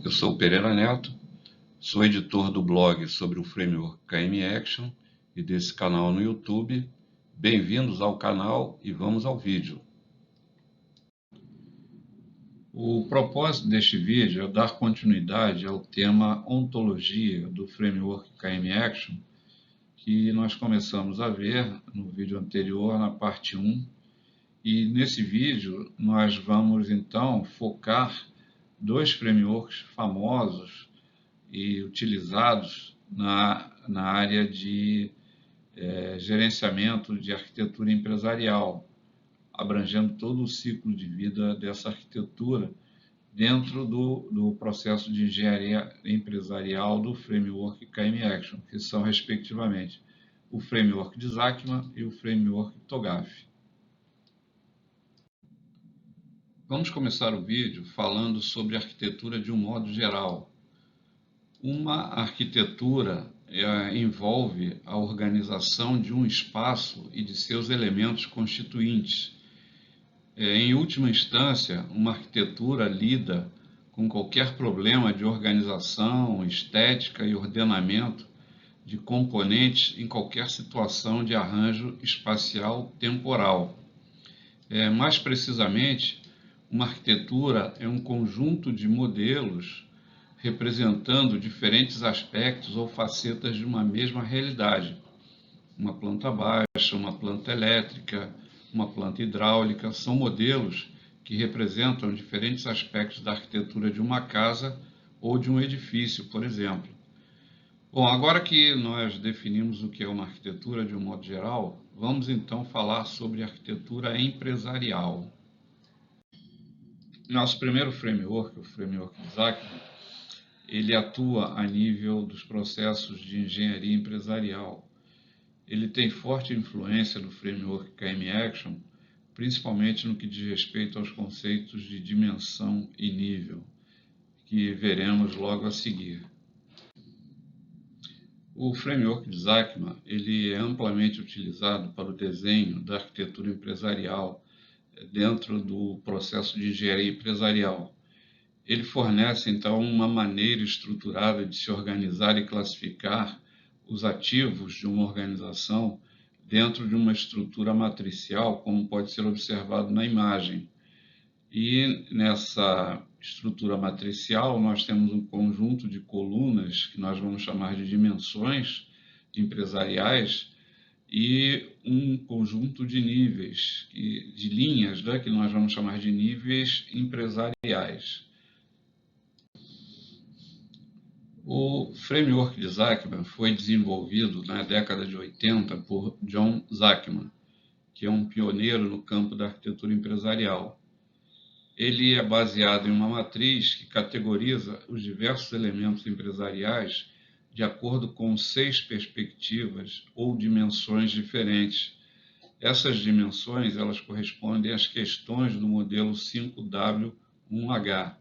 Eu sou o Pereira Neto, sou editor do blog sobre o framework KM Action e desse canal no YouTube. Bem-vindos ao canal e vamos ao vídeo. O propósito deste vídeo é dar continuidade ao tema ontologia do framework KM Action, que nós começamos a ver no vídeo anterior, na parte 1. E nesse vídeo nós vamos então focar dois frameworks famosos e utilizados na área de gerenciamento de arquitetura empresarial, abrangendo todo o ciclo de vida dessa arquitetura dentro do processo de engenharia empresarial do framework KM Action, que são, respectivamente, o framework de Zachman e o framework TOGAF. Vamos começar o vídeo falando sobre arquitetura de um modo geral. Uma arquitetura envolve a organização de um espaço e de seus elementos constituintes. Em última instância, uma arquitetura lida com qualquer problema de organização, estética e ordenamento de componentes em qualquer situação de arranjo espacial temporal. Mais precisamente, uma arquitetura é um conjunto de modelos representando diferentes aspectos ou facetas de uma mesma realidade. Uma planta baixa, uma planta elétrica, uma planta hidráulica, são modelos que representam diferentes aspectos da arquitetura de uma casa ou de um edifício, por exemplo. Bom, agora que nós definimos o que é uma arquitetura de um modo geral, vamos então falar sobre arquitetura empresarial. Nosso primeiro framework, o framework de Zachman, ele atua a nível dos processos de engenharia empresarial. Ele tem forte influência do framework KM Action, principalmente no que diz respeito aos conceitos de dimensão e nível, que veremos logo a seguir. O framework de Zachman ele é amplamente utilizado para o desenho da arquitetura empresarial dentro do processo de engenharia empresarial. Ele fornece, então, uma maneira estruturada de se organizar e classificar os ativos de uma organização dentro de uma estrutura matricial, como pode ser observado na imagem. E nessa estrutura matricial nós temos um conjunto de colunas, que nós vamos chamar de dimensões empresariais, e um conjunto de níveis, de linhas, que nós vamos chamar de níveis empresariais. O framework de Zachman foi desenvolvido na década de 80 por John Zachman, que é um pioneiro no campo da arquitetura empresarial. Ele é baseado em uma matriz que categoriza os diversos elementos empresariais de acordo com 6 perspectivas ou dimensões diferentes. Essas dimensões elas correspondem às questões do modelo 5W1H.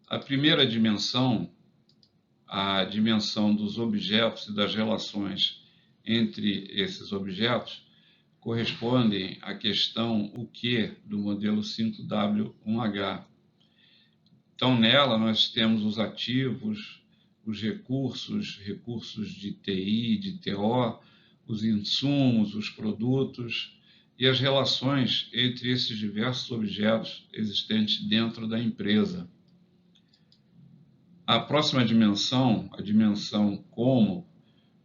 A primeira dimensão, a dimensão dos objetos e das relações entre esses objetos, correspondem à questão o que do modelo 5W1H. Então, nela nós temos os ativos, os recursos de TI, de TO, os insumos, os produtos e as relações entre esses diversos objetos existentes dentro da empresa. A próxima dimensão, a dimensão como,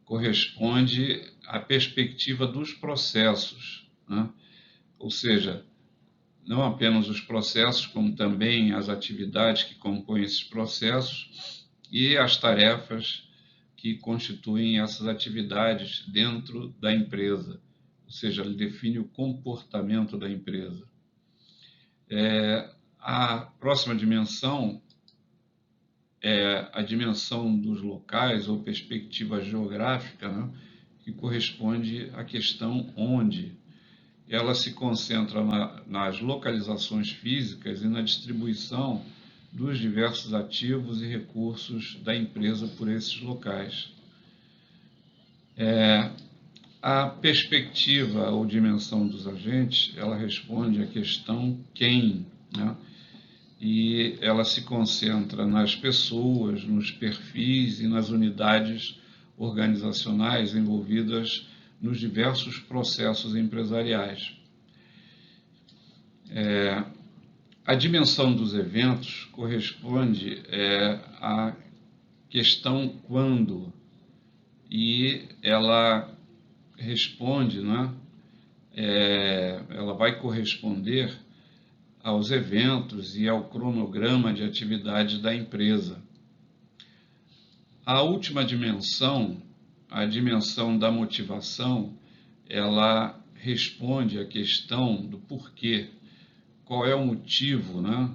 corresponde à perspectiva dos processos, né? Ou seja, não apenas os processos, como também as atividades que compõem esses processos e as tarefas que constituem essas atividades dentro da empresa, ou seja, ele define o comportamento da empresa. A próxima dimensão é a dimensão dos locais ou perspectiva geográfica, né, que corresponde à questão onde. Ela se concentra nas localizações físicas e na distribuição dos diversos ativos e recursos da empresa por esses locais. A perspectiva ou dimensão dos agentes, ela responde à questão quem, né? e ela se concentra nas pessoas, nos perfis e nas unidades organizacionais envolvidas nos diversos processos empresariais. A dimensão dos eventos corresponde à questão quando, e ela responde, né? Ela vai corresponder aos eventos e ao cronograma de atividades da empresa. A última dimensão, a dimensão da motivação, ela responde à questão do porquê. Qual é o motivo, né?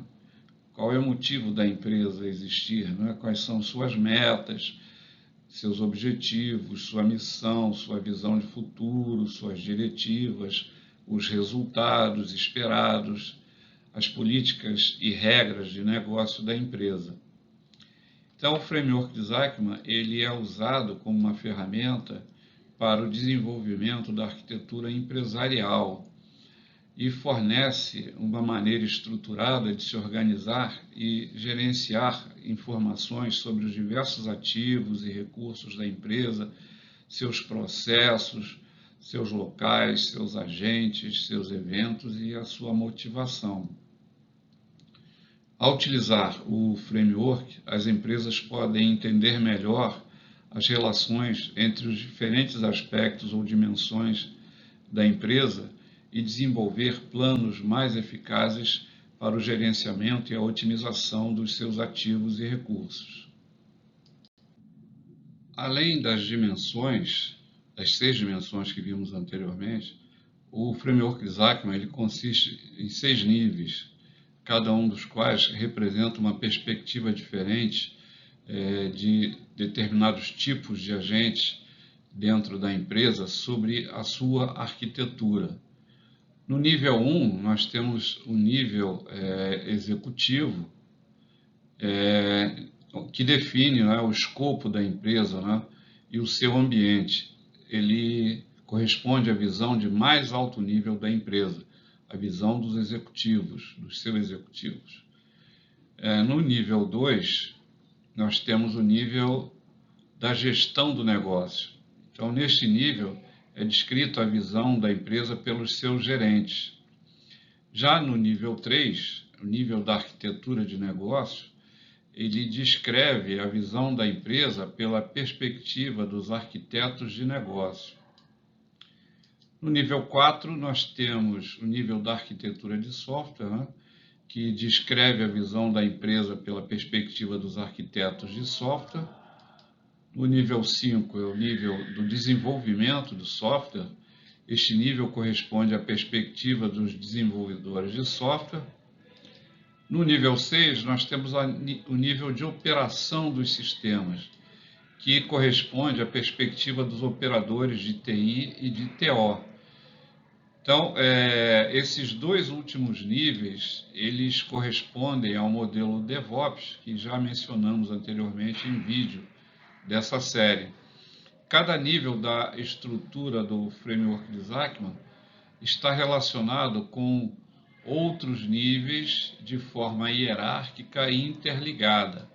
Qual é o motivo da empresa existir, né? Quais são suas metas, seus objetivos, sua missão, sua visão de futuro, suas diretivas, os resultados esperados, as políticas e regras de negócio da empresa. Então, o framework de Zachman, ele é usado como uma ferramenta para o desenvolvimento da arquitetura empresarial e fornece uma maneira estruturada de se organizar e gerenciar informações sobre os diversos ativos e recursos da empresa, seus processos, seus locais, seus agentes, seus eventos e a sua motivação. Ao utilizar o framework, as empresas podem entender melhor as relações entre os diferentes aspectos ou dimensões da empresa e desenvolver planos mais eficazes para o gerenciamento e a otimização dos seus ativos e recursos. Além das dimensões, das 6 dimensões que vimos anteriormente, o framework de Zachman ele consiste em 6 níveis, cada um dos quais representa uma perspectiva diferente de determinados tipos de agentes dentro da empresa sobre a sua arquitetura. No nível 1, nós temos o nível executivo, que define, né, o escopo da empresa, né, e o seu ambiente. Ele corresponde à visão de mais alto nível da empresa, a visão dos executivos, dos seus executivos. No nível 2, nós temos o nível da gestão do negócio. Então, neste nível, é descrito a visão da empresa pelos seus gerentes. Já no nível 3, o nível da arquitetura de negócio, ele descreve a visão da empresa pela perspectiva dos arquitetos de negócio. No nível 4, nós temos o nível da arquitetura de software, né, que descreve a visão da empresa pela perspectiva dos arquitetos de software. O nível 5 é o nível do desenvolvimento do software. Este nível corresponde à perspectiva dos desenvolvedores de software. No nível 6, nós temos o nível de operação dos sistemas, que corresponde à perspectiva dos operadores de TI e de TO. Então, esses 2 últimos níveis, eles correspondem ao modelo DevOps, que já mencionamos anteriormente em vídeo dessa série. Cada nível da estrutura do framework de Zachman está relacionado com outros níveis de forma hierárquica e interligada.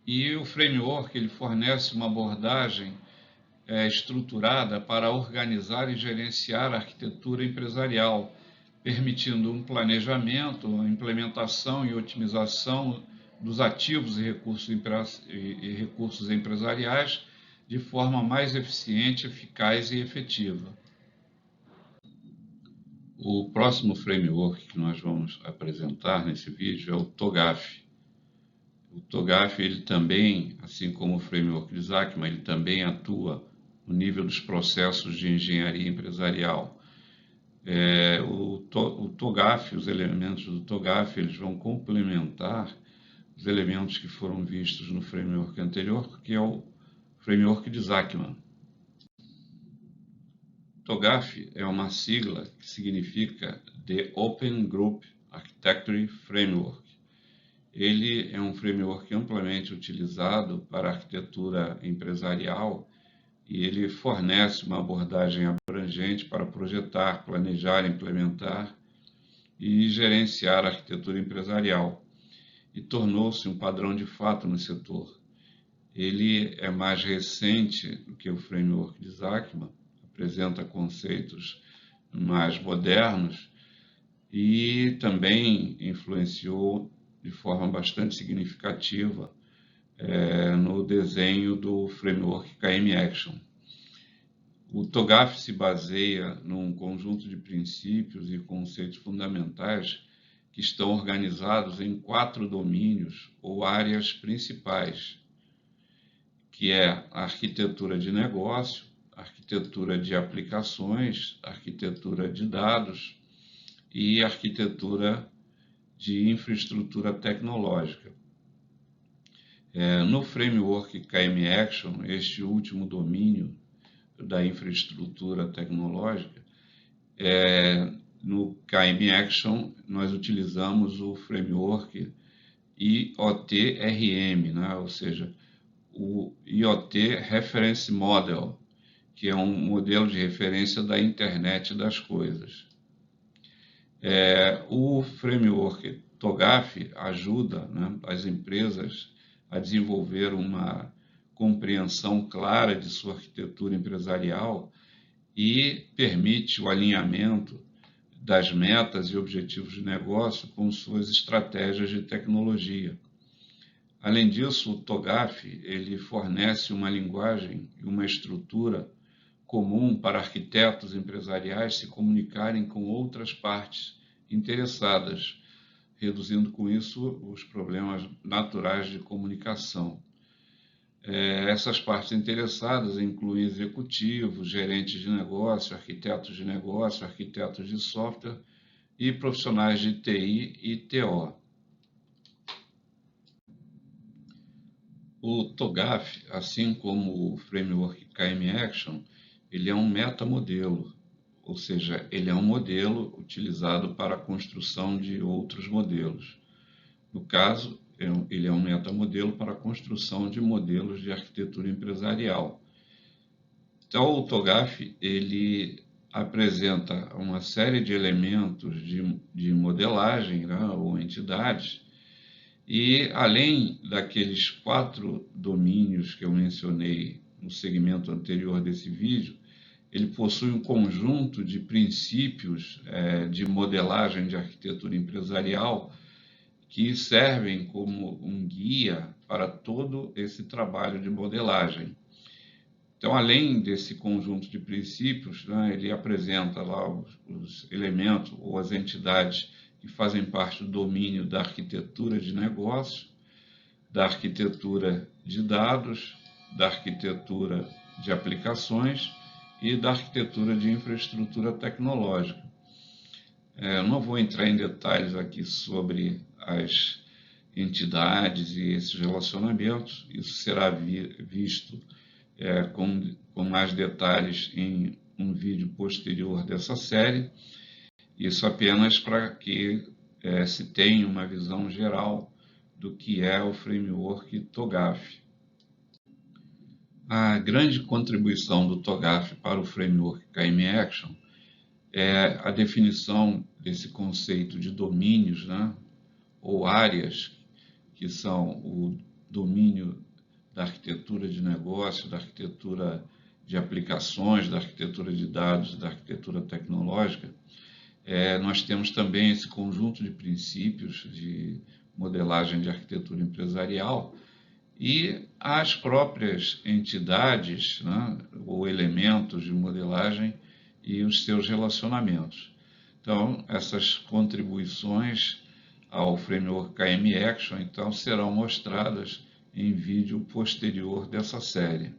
E o framework ele fornece uma abordagem estruturada para organizar e gerenciar a arquitetura empresarial, permitindo um planejamento, implementação e otimização dos ativos e recursos empresariais de forma mais eficiente, eficaz e efetiva. O próximo framework que nós vamos apresentar nesse vídeo é o TOGAF. O TOGAF, ele também, assim como o framework de Zachman, ele também atua no nível dos processos de engenharia empresarial. O TOGAF, os elementos do TOGAF, eles vão complementar os elementos que foram vistos no framework anterior, que é o framework de Zachman. TOGAF é uma sigla que significa The Open Group Architecture Framework. Ele é um framework amplamente utilizado para a arquitetura empresarial e ele fornece uma abordagem abrangente para projetar, planejar, implementar e gerenciar a arquitetura empresarial. e tornou-se um padrão de fato no setor. Ele é mais recente do que o framework de Zachman, apresenta conceitos mais modernos e também influenciou de forma bastante significativa no desenho do framework KM Action. O TOGAF se baseia num conjunto de princípios e conceitos fundamentais que estão organizados em 4 domínios ou áreas principais, que é a arquitetura de negócio, a arquitetura de aplicações, a arquitetura de dados e a arquitetura de infraestrutura tecnológica. No framework KM Action, este último domínio da infraestrutura tecnológica, no KM Action nós utilizamos o framework IoT-RM, né? Ou seja, o IoT Reference Model, que é um modelo de referência da internet das coisas. O framework TOGAF ajuda, né, as empresas a desenvolver uma compreensão clara de sua arquitetura empresarial e permite o alinhamento das metas e objetivos de negócio com suas estratégias de tecnologia. Além disso, o TOGAF ele fornece uma linguagem e uma estrutura comum para arquitetos empresariais se comunicarem com outras partes interessadas, reduzindo com isso os problemas naturais de comunicação. Essas partes interessadas incluem executivos, gerentes de negócio, arquitetos de software e profissionais de TI e TO. O TOGAF, assim como o framework KM Action, ele é um metamodelo, ou seja, ele é um modelo utilizado para a construção de outros modelos. No caso, ele é um metamodelo para a construção de modelos de arquitetura empresarial. Então, o TOGAF ele apresenta uma série de elementos de modelagem, né, ou entidades, e além daqueles 4 domínios que eu mencionei no segmento anterior desse vídeo, ele possui um conjunto de princípios de modelagem de arquitetura empresarial que servem como um guia para todo esse trabalho de modelagem. Então, além desse conjunto de princípios, né, ele apresenta lá os elementos ou as entidades que fazem parte do domínio da arquitetura de negócio, da arquitetura de dados, da arquitetura de aplicações e da arquitetura de infraestrutura tecnológica. Eu não vou entrar em detalhes aqui sobre as entidades e esses relacionamentos, isso será visto com mais detalhes em um vídeo posterior dessa série, isso apenas para que se tenha uma visão geral do que é o framework TOGAF. A grande contribuição do TOGAF para o framework KM Action é a definição desse conceito de domínios, né, ou áreas, que são o domínio da arquitetura de negócio, da arquitetura de aplicações, da arquitetura de dados, da arquitetura tecnológica. Nós temos também esse conjunto de princípios de modelagem de arquitetura empresarial e as próprias entidades, né, ou elementos de modelagem e os seus relacionamentos. Então, essas contribuições ao framework KM Action então, serão mostradas em vídeo posterior dessa série.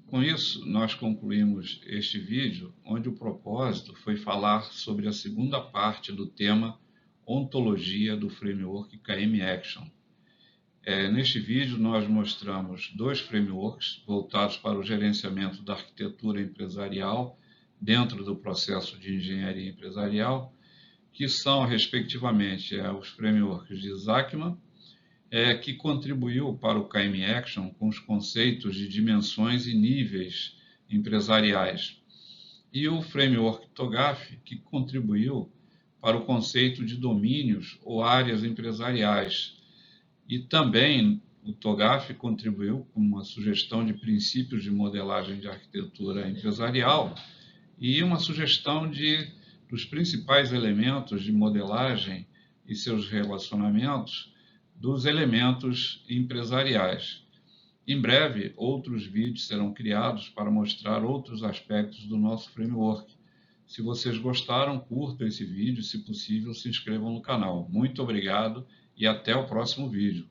Com isso, nós concluímos este vídeo, onde o propósito foi falar sobre a segunda parte do tema Ontologia do framework KM Action. Neste vídeo, nós mostramos 2 frameworks voltados para o gerenciamento da arquitetura empresarial dentro do processo de engenharia empresarial, que são, respectivamente, os frameworks de Zachman, que contribuiu para o KM Action com os conceitos de dimensões e níveis empresariais, e o framework TOGAF, que contribuiu para o conceito de domínios ou áreas empresariais. E também o TOGAF contribuiu com uma sugestão de princípios de modelagem de arquitetura empresarial e uma sugestão dos principais elementos de modelagem e seus relacionamentos dos elementos empresariais. Em breve, outros vídeos serão criados para mostrar outros aspectos do nosso framework. Se vocês gostaram, curtam esse vídeo, se possível, se inscrevam no canal. Muito obrigado e até o próximo vídeo.